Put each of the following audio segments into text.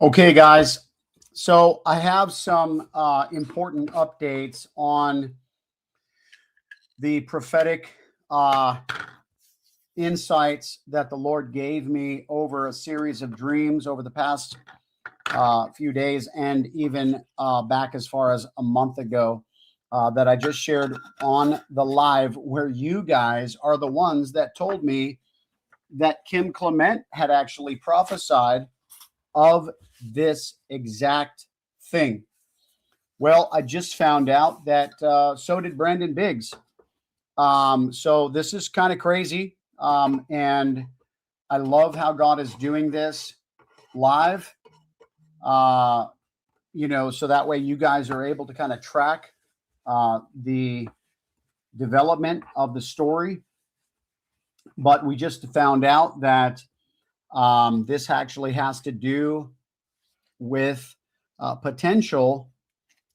Okay, guys. So I have some important updates on the prophetic insights that the Lord gave me over a series of dreams over the past few days, and even back as far as a month ago, that I just shared on the live, where you guys are the ones that told me that Kim Clement had actually prophesied of this exact thing. Well, I just found out that so did Brandon Biggs. So this is kind of crazy. And I love how God is doing this live, so that way you guys are able to kind of track the development of the story. But we just found out that this actually has to do with potential,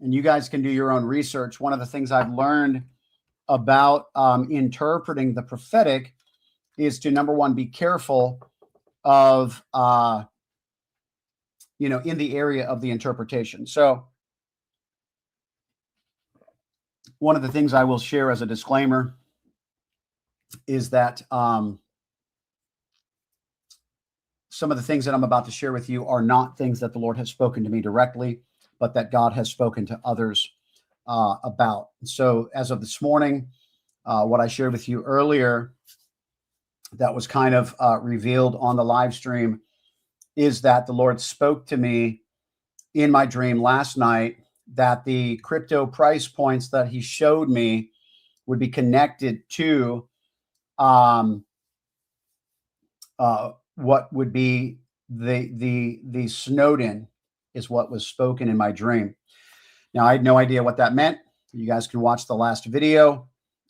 and you guys can do your own research. One of the things I've learned about interpreting the prophetic is to, number one, be careful of, in the area of the interpretation. So one of the things I will share as a disclaimer is that some of the things that I'm about to share with you are not things that the Lord has spoken to me directly, but that God has spoken to others about. So as of this morning, what I shared with you earlier that was kind of revealed on the live stream is that the Lord spoke to me in my dream last night that the crypto price points that he showed me would be connected to what would be the Snowden, is what was spoken in my dream. Now, I had no idea what that meant. You guys can watch the last video,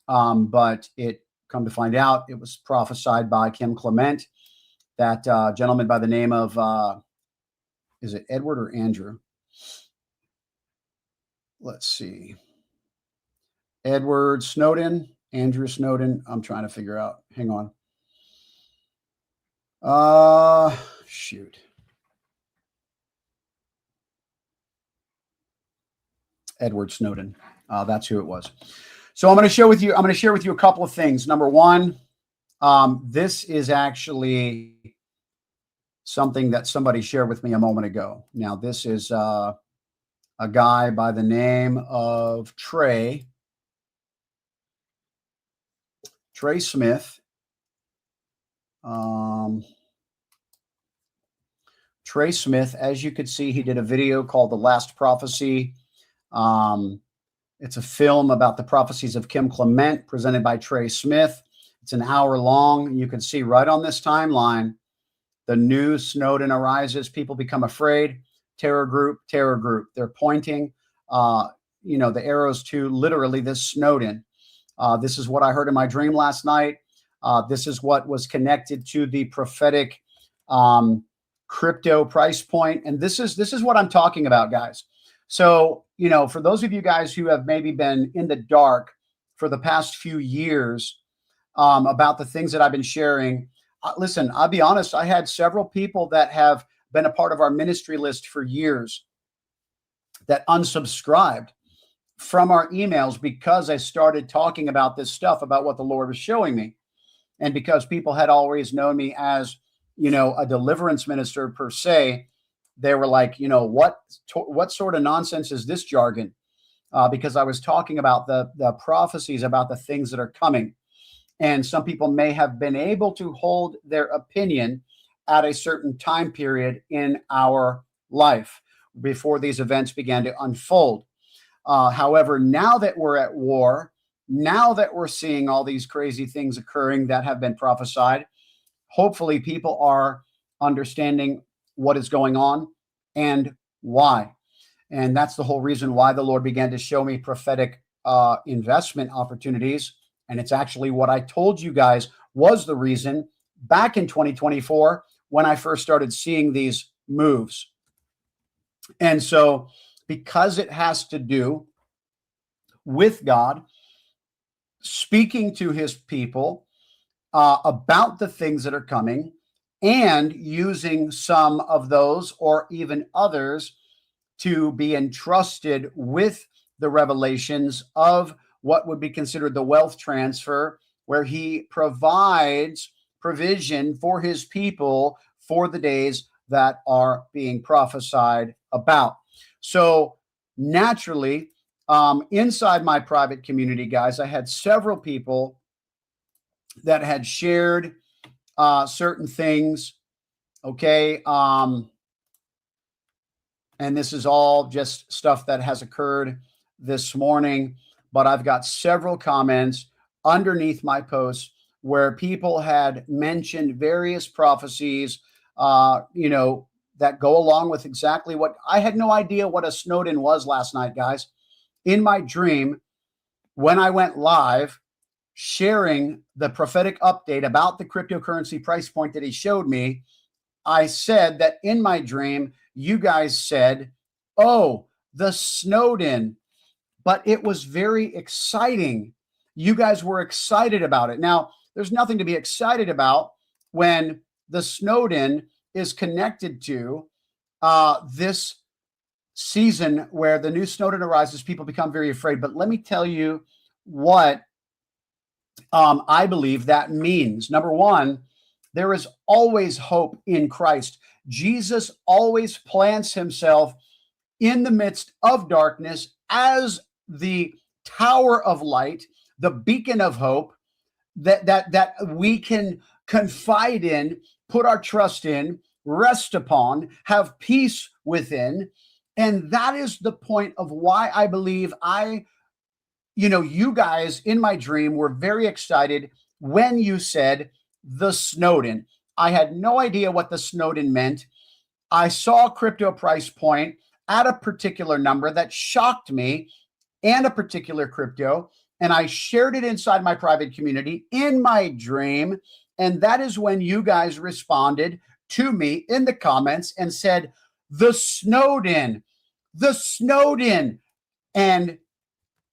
but it come to find out it was prophesied by Kim Clement, that gentleman by the name of is it Edward or Andrew? Let's see. Edward Snowden, Andrew Snowden. I'm trying to figure out. Hang on. Shoot. Edward Snowden. That's who it was. So I'm going to share with you a couple of things. Number one, this is actually something that somebody shared with me a moment ago. Now, this is a guy by the name of Trey Smith. Trey Smith, as you could see, he did a video called The Last Prophecy. It's a film about the prophecies of Kim Clement presented by Trey Smith. It's an hour long. You can see right on this timeline, the new Snowden arises. People become afraid. Terror group. They're pointing, the arrows to literally this Snowden. This is what I heard in my dream last night. This is what was connected to the prophetic crypto price point. And this is what I'm talking about, guys. So, for those of you guys who have maybe been in the dark for the past few years about the things that I've been sharing, listen, I'll be honest, I had several people that have been a part of our ministry list for years that unsubscribed from our emails because I started talking about this stuff, about what the Lord was showing me. And because people had always known me as, a deliverance minister per se, they were like, what sort of nonsense is this jargon? Because I was talking about the prophecies about the things that are coming. And some people may have been able to hold their opinion at a certain time period in our life before these events began to unfold. However, now that we're at war, now that we're seeing all these crazy things occurring that have been prophesied, hopefully people are understanding what is going on and why. And that's the whole reason why the Lord began to show me prophetic investment opportunities. And it's actually what I told you guys was the reason back in 2024 when I first started seeing these moves. And so because it has to do with God speaking to his people about the things that are coming, and using some of those or even others to be entrusted with the revelations of what would be considered the wealth transfer, where he provides provision for his people for the days that are being prophesied about. So naturally, inside my private community, guys, I had several people that had shared certain things. Okay. And this is all just stuff that has occurred this morning, but I've got several comments underneath my posts where people had mentioned various prophecies, that go along with exactly what I had no idea what a Snowden was last night, guys. In my dream, when I went live, sharing the prophetic update about the cryptocurrency price point that he showed me, I said that in my dream, you guys said, oh, the Snowden, but it was very exciting. You guys were excited about it. Now, there's nothing to be excited about when the Snowden is connected to this season where the new Snowden arises, people become very afraid. But let me tell you what I believe that means. Number one, there is always hope in Christ. Jesus always plants himself in the midst of darkness as the tower of light, the beacon of hope that we can confide in, put our trust in, rest upon, have peace within. And that is the point of why I believe you guys in my dream were very excited when you said the Snowden. I had no idea what the Snowden meant. I saw a crypto price point at a particular number that shocked me and a particular crypto, and I shared it inside my private community in my dream. And that is when you guys responded to me in the comments and said, the Snowden. And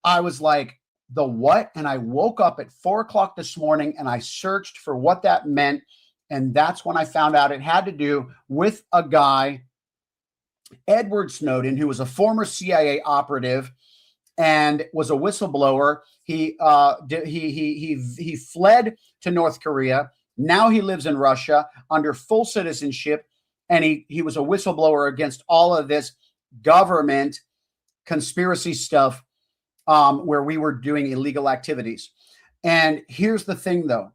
I was like, the what? And I woke up at 4:00 this morning and I searched for what that meant. And that's when I found out it had to do with a guy, Edward Snowden, who was a former CIA operative and was a whistleblower. He fled to North Korea. Now he lives in Russia under full citizenship. And he was a whistleblower against all of this government conspiracy stuff, where we were doing illegal activities. And here's the thing, though.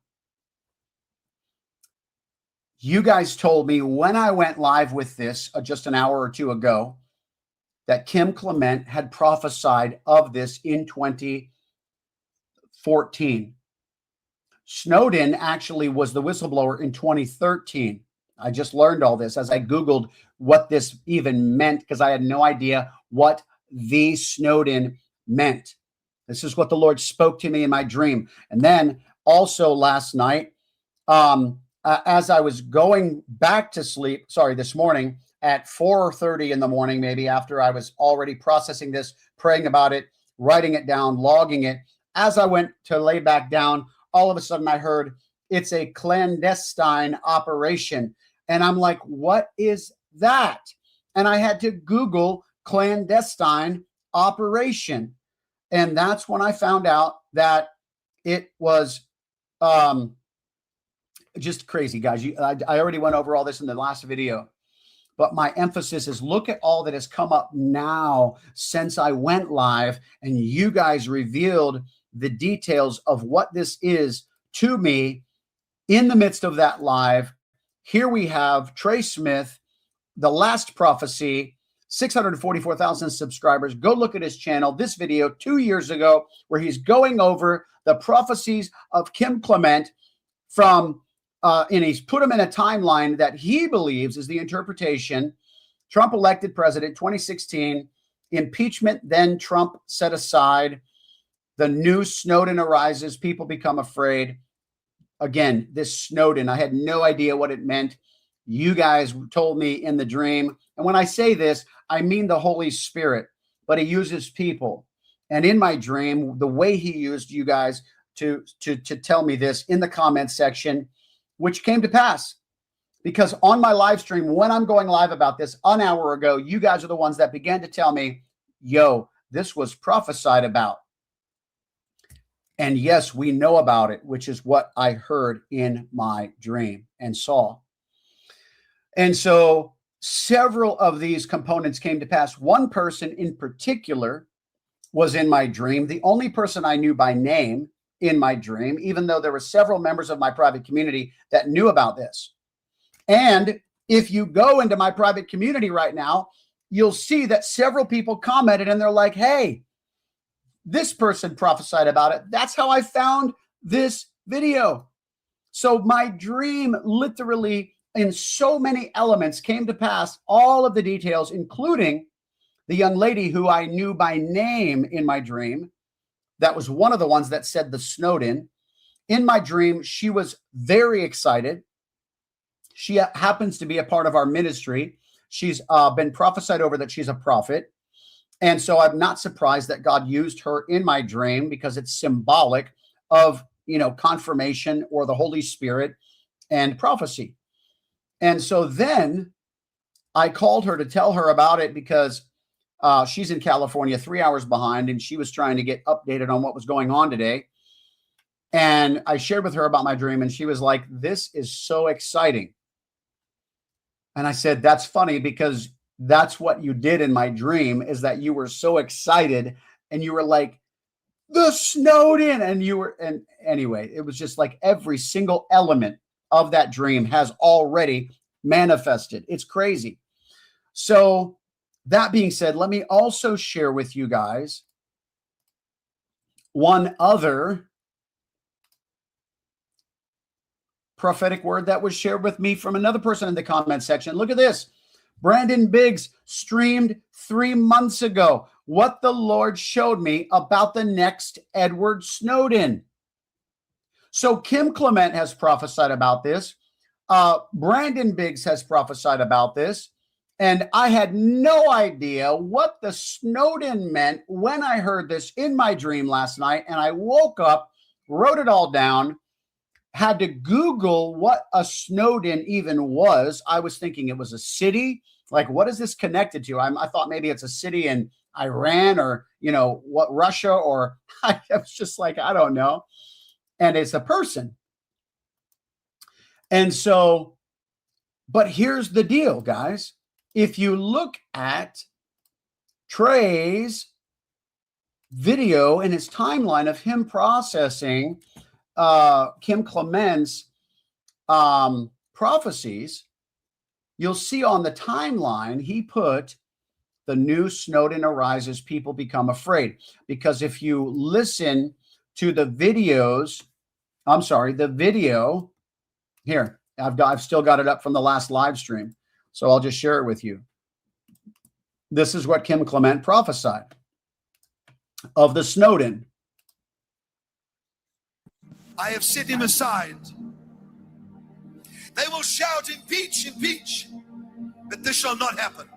You guys told me when I went live with this just an hour or two ago that Kim Clement had prophesied of this in 2014. Snowden actually was the whistleblower in 2013. I just learned all this as I Googled what this even meant because I had no idea what the Snowden meant. This is what the Lord spoke to me in my dream. And then also last night, as I was going back to sleep, this morning at 4:30 in the morning, maybe after I was already processing this, praying about it, writing it down, logging it. As I went to lay back down, all of a sudden I heard it's a clandestine operation. And I'm like, what is that? And I had to Google clandestine operation. And that's when I found out that it was just crazy, guys. I already went over all this in the last video, but my emphasis is look at all that has come up now since I went live and you guys revealed the details of what this is to me in the midst of that live. Here we have Trey Smith, the last prophecy, 644,000 subscribers. Go look at his channel, this video 2 years ago, where he's going over the prophecies of Kim Clement from, and he's put them in a timeline that he believes is the interpretation. Trump elected president, 2016, impeachment, then Trump set aside. The new Snowden arises, people become afraid. Again, this Snowden, I had no idea what it meant. You guys told me in the dream. And when I say this, I mean the Holy Spirit, but he uses people. And in my dream, the way he used you guys to tell me this in the comment section, which came to pass. Because on my live stream, when I'm going live about this an hour ago, you guys are the ones that began to tell me, yo, this was prophesied about. And yes, we know about it, which is what I heard in my dream and saw. And so several of these components came to pass. One person in particular was in my dream, the only person I knew by name in my dream, even though there were several members of my private community that knew about this. And if you go into my private community right now, you'll see that several people commented and they're like, hey, this person prophesied about it. That's how I found this video. So my dream literally in so many elements came to pass, all of the details, including the young lady who I knew by name in my dream. That was one of the ones that said the Snowden. In my dream, she was very excited. She happens to be a part of our ministry. She's been prophesied over that she's a prophet. And so I'm not surprised that God used her in my dream because it's symbolic of, confirmation or the Holy Spirit and prophecy. And so then I called her to tell her about it because she's in California, 3 hours behind, and she was trying to get updated on what was going on today. And I shared with her about my dream, and she was like, this is so exciting. And I said, that's funny because that's what you did in my dream, is that you were so excited and you were like, the Snowden. And anyway, it was just like every single element of that dream has already manifested. It's crazy. So that being said, let me also share with you guys one other prophetic word that was shared with me from another person in the comment section. Look at this. Brandon Biggs streamed 3 months ago what the Lord showed me about the next Edward Snowden. So Kim Clement has prophesied about this. Brandon Biggs has prophesied about this. And I had no idea what the Snowden meant when I heard this in my dream last night. And I woke up, wrote it all down, had to Google what a Snowden even was. I was thinking it was a city. Like, what is this connected to? I thought maybe it's a city in Iran or, what, Russia, or I was just like, I don't know. And it's a person. And so, but here's the deal, guys. If you look at Trey's video and his timeline of him processing Kim Clement's prophecies, you'll see on the timeline, he put the new Snowden arises, people become afraid. Because if you listen to the videos, the video here, I've still got it up from the last live stream. So I'll just share it with you. This is what Kim Clement prophesied of the Snowden. I have set him aside. They will shout, impeach, impeach, but this shall not happen.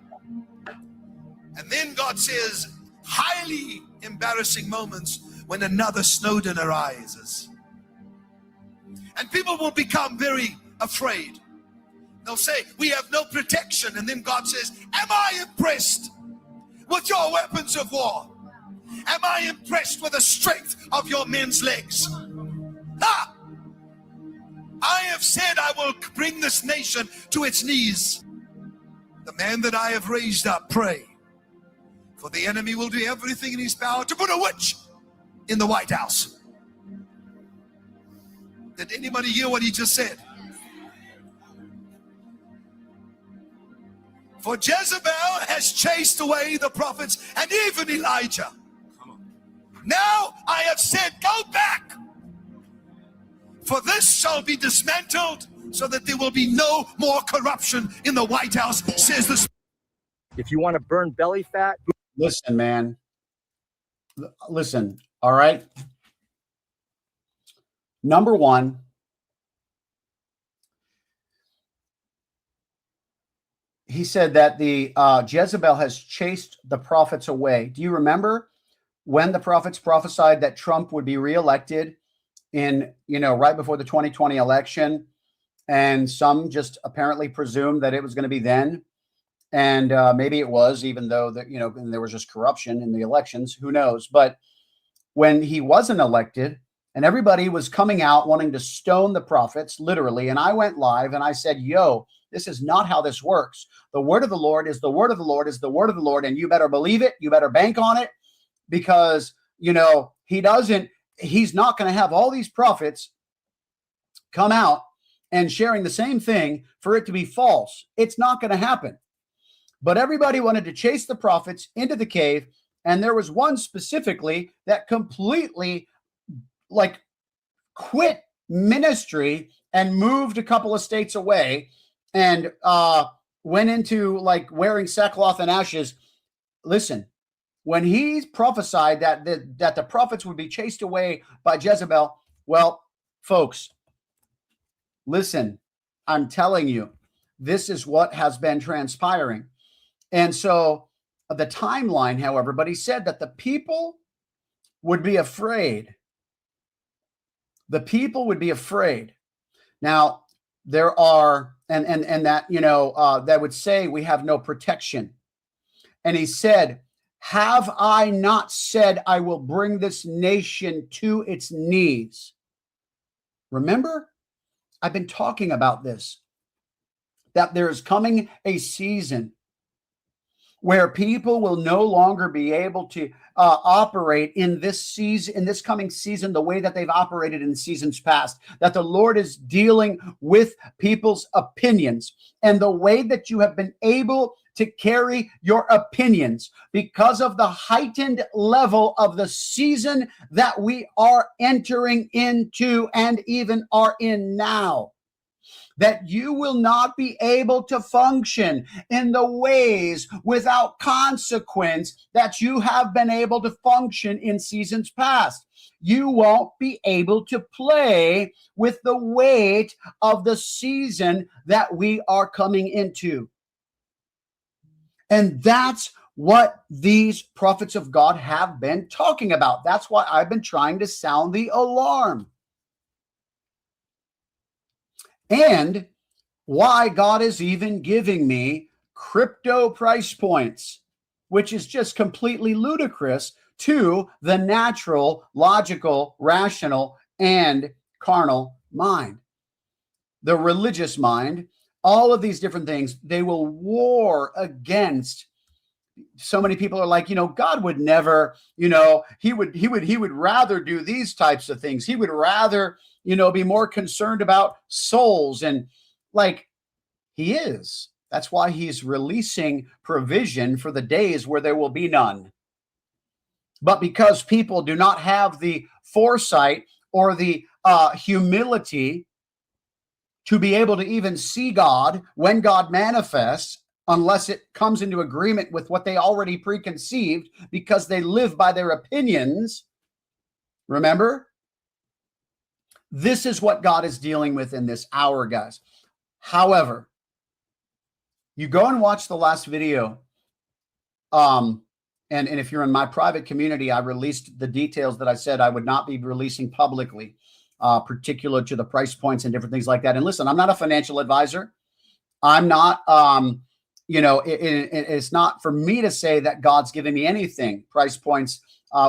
And then God says, highly embarrassing moments when another Snowden arises. And people will become very afraid. They'll say, we have no protection. And then God says, am I impressed with your weapons of war? Am I impressed with the strength of your men's legs? Ah! I have said I will bring this nation to its knees. The man that I have raised up, pray. For the enemy will do everything in his power to put a witch in the White House. Did anybody hear what he just said? For Jezebel has chased away the prophets and even Elijah. Now I have said, go back. For this shall be dismantled so that there will be no more corruption in the White House, says the Spirit. If you want to burn belly fat. Listen, man. Listen, all right? Number one, he said that the Jezebel has chased the prophets away. Do you remember when the prophets prophesied that Trump would be reelected in, right before the 2020 election? And some just apparently presumed that it was going to be then. And maybe it was, even though that, you know, there was just corruption in the elections, who knows? But when he wasn't elected and everybody was coming out wanting to stone the prophets, literally, and I went live and I said, yo, this is not how this works. The word of the Lord is the word of the Lord is the word of the Lord. And you better believe it. You better bank on it, because, you know, he's not going to have all these prophets come out and sharing the same thing for it to be false. It's not going to happen. But everybody wanted to chase the prophets into the cave. And there was one specifically that completely like quit ministry and moved a couple of states away and went into like wearing sackcloth and ashes. Listen, when he prophesied that the prophets would be chased away by Jezebel, well, folks, listen, I'm telling you, this is what has been transpiring. And so the timeline, however, but he said that the people would be afraid. The people would be afraid. Now, there are, and that, you know, that would say we have no protection. And he said, have I not said I will bring this nation to its knees? Remember, I've been talking about this, that there is coming a season where people will no longer be able to operate in this season, in this coming season, the way that they've operated in seasons past, that the Lord is dealing with people's opinions and the way that you have been able to carry your opinions because of the heightened level of the season that we are entering into and even are in now. That you will not be able to function in the ways without consequence that you have been able to function in seasons past. You won't be able to play with the weight of the season that we are coming into. And that's what these prophets of God have been talking about. That's why I've been trying to sound the alarm. And why God is even giving me crypto price points, which is just completely ludicrous to the natural, logical, rational, and carnal mind. The religious mind, all of these different things, they will war against. So many people are like, you know, God would never, you know, he would rather do these types of things. He would rather, you know, be more concerned about souls, and like he is. That's why he's releasing provision for the days where there will be none. But because people do not have the foresight or the humility to be able to even see God when God manifests, unless it comes into agreement with what they already preconceived, because they live by their opinions. Remember? This is what God is dealing with in this hour, guys. However, you go and watch the last video. And if you're in my private community, I released the details that I said I would not be releasing publicly, particular to the price points and different things like that. And listen, I'm not a financial advisor. I'm not, you know, it's not for me to say that God's giving me anything, price points,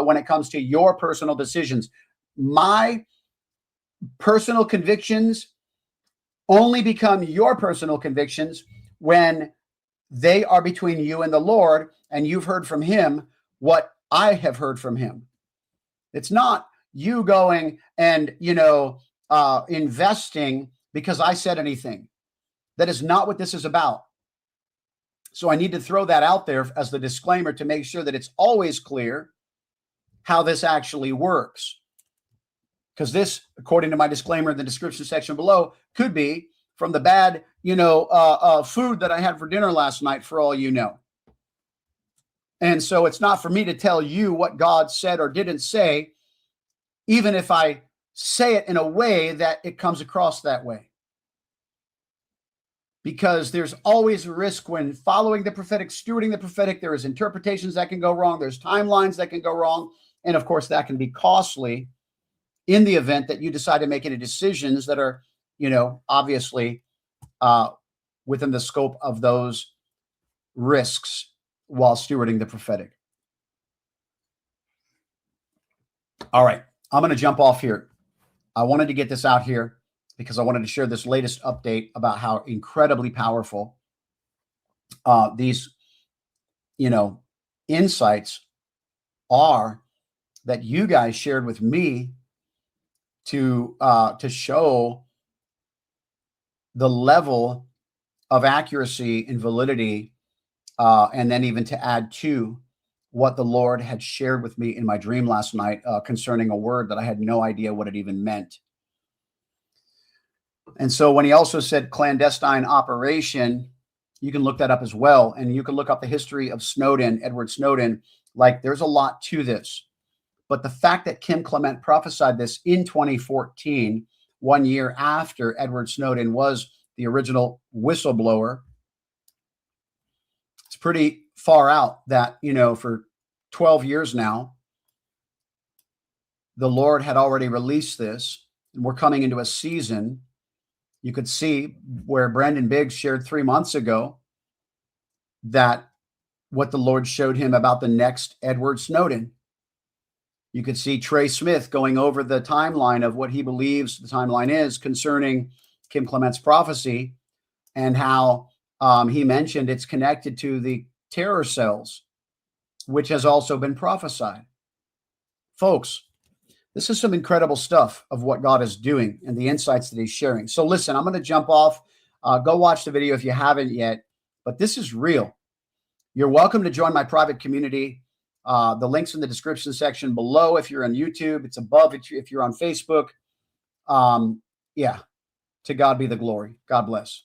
when it comes to your personal decisions. My personal convictions only become your personal convictions when they are between you and the Lord, and you've heard from him what I have heard from him. It's not you going and, you know, investing because I said anything. That is not what this is about. So I need to throw that out there as the disclaimer to make sure that it's always clear how this actually works. Because this, according to my disclaimer in the description section below, could be from the bad, you know, food that I had for dinner last night, for all you know. And so it's not for me to tell you what God said or didn't say, even if I say it in a way that it comes across that way. Because there's always a risk when following the prophetic, stewarding the prophetic. There is interpretations that can go wrong. There's timelines that can go wrong. And of course, that can be costly in the event that you decide to make any decisions that are obviously within the scope of those risks while stewarding the prophetic. All right, I'm going to jump off here. I wanted to get this out here because I wanted to share this latest update about how incredibly powerful these, insights are that you guys shared with me to show the level of accuracy and validity, and then even to add to what the Lord had shared with me in my dream last night concerning a word that I had no idea what it even meant. And so when he also said clandestine operation, you can look that up as well. And you can look up the history of Snowden, Edward Snowden. Like, there's a lot to this. But the fact that Kim Clement prophesied this in 2014, 1 year after Edward Snowden was the original whistleblower, it's pretty far out that, for 12 years now, the Lord had already released this. And we're coming into a season. You could see where Brandon Biggs shared 3 months ago that what the Lord showed him about the next Edward Snowden. You could see Trey Smith going over the timeline of what he believes the timeline is concerning Kim Clement's prophecy, and how he mentioned it's connected to the terror cells, which has also been prophesied. Folks, this is some incredible stuff of what God is doing and the insights that he's sharing. So listen, I'm going to jump off. Go watch the video if you haven't yet, but this is real. You're welcome to join my private community. The link's in the description section below if you're on YouTube. It's above if you're on Facebook. Yeah, to God be the glory. God bless.